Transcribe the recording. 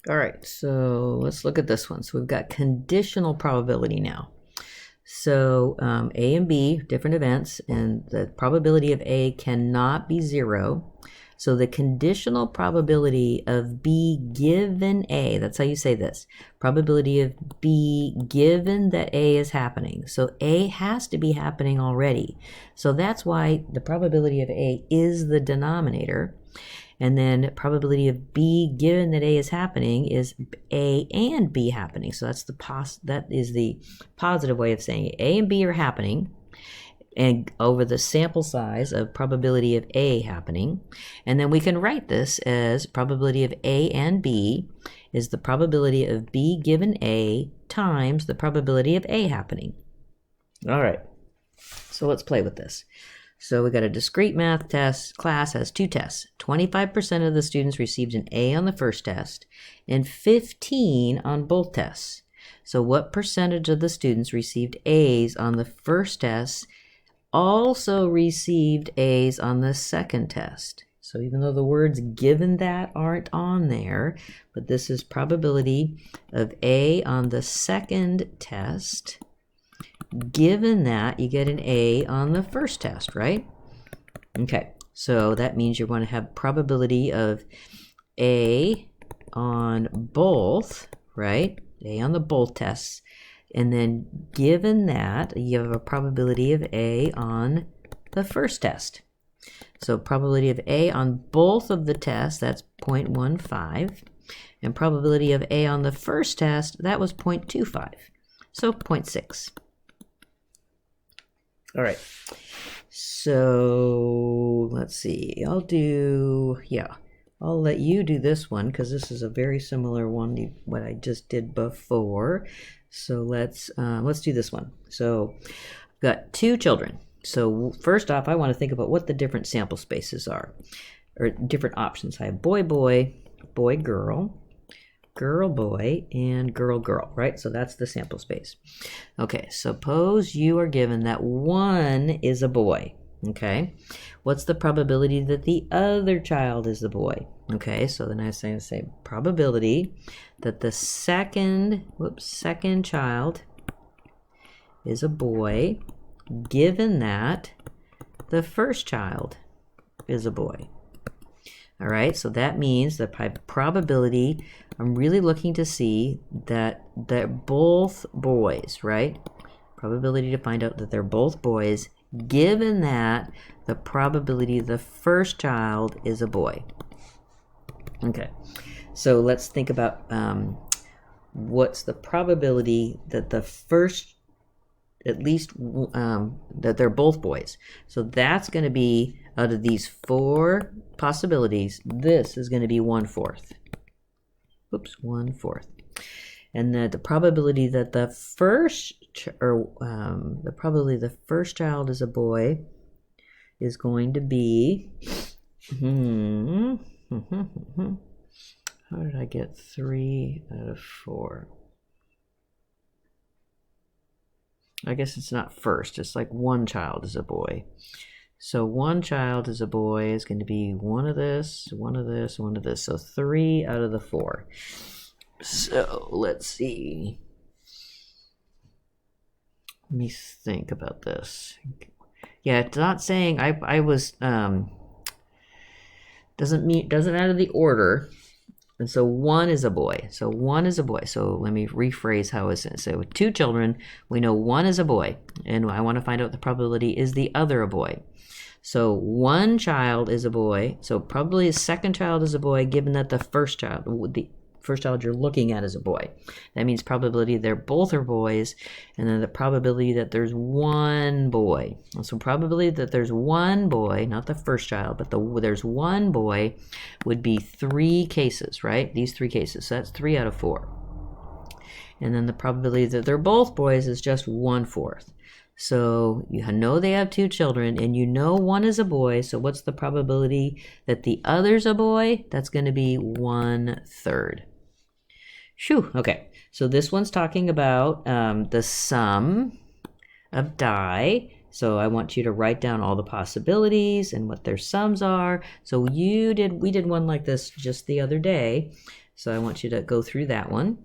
All right, so let's look at this one. So we've got conditional probability now. So A and B, different events, and the probability of A cannot be 0. So the conditional probability of B given A, that's how you say this, probability of B given that A is happening. So A has to be happening already. So that's why the probability of A is the denominator. And then probability of B given that A is happening is A and B happening. So that's that is the positive way of saying it. A and B are happening, and over the sample size of probability of A happening. And then we can write this as probability of A and B is the probability of B given A times the probability of A happening. All right, so let's play with this. So we got a discrete math test. Class has 2 tests. 25% of the students received an A on the first test and 15 on both tests. So what percentage of the students received A's on the first test also received A's on the second test? So even though the words given that aren't on there, but this is probability of A on the second test. Given that, you get an A on the first test, right? Okay, so that means you're going to have probability of A on both, right? A on the both tests. And then given that, you have a probability of A on the first test. So probability of A on both of the tests, that's 0.15. And probability of A on the first test, that was 0.25. So 0.6. All right, so let's see. I'll let you do this one because this is a very similar one to what I just did before. So let's do this one. So I've got 2 children. So first off, I want to think about what the different sample spaces are, or different options. I have boy, boy, boy, girl, girl, boy, and girl, girl, right? So that's the sample space. Okay, suppose you are given that 1 is a boy, okay? What's the probability that the other child is the boy? Okay, so then I say probability that the second child is a boy, given that the first child is a boy. All right, so that means the probability, I'm really looking to see that they're both boys, right? Probability to find out that they're both boys, given that the probability the first child is a boy. Okay, so let's think about what's the probability that the first, at least that they're both boys. So that's going to be, out of these 4 possibilities, this is going to be 1/4. Oops, 1/4. And the probability that the first child is a boy is going to be how did I get 3 out of 4? I guess it's not first, it's like 1 child is a boy. So 1 child is a boy is going to be 1 of this, 1 of this, 1 of this. So 3 out of the 4. So let's see. Let me think about this. Yeah, it's not saying I was doesn't matter the order. And so 1 is a boy. So 1 is a boy. So let me rephrase how it's in. So with 2 children, we know 1 is a boy. And I want to find out the probability is the other a boy. So 1 child is a boy. So probably the second child is a boy, given that the first child you're looking at is a boy. That means probability they're both are boys, and then the probability that there's 1 boy. So probability that there's 1 boy, not the first child, but there's 1 boy would be 3 cases, right? These 3 cases. So that's 3 out of 4. And then the probability that they're both boys is just 1/4. So you know they have 2 children, and you know 1 is a boy, so what's the probability that the other's a boy? That's going to be 1/3. Phew, okay. So this one's talking about the sum of die. So I want you to write down all the possibilities and what their sums are. So we did one like this just the other day. So I want you to go through that one.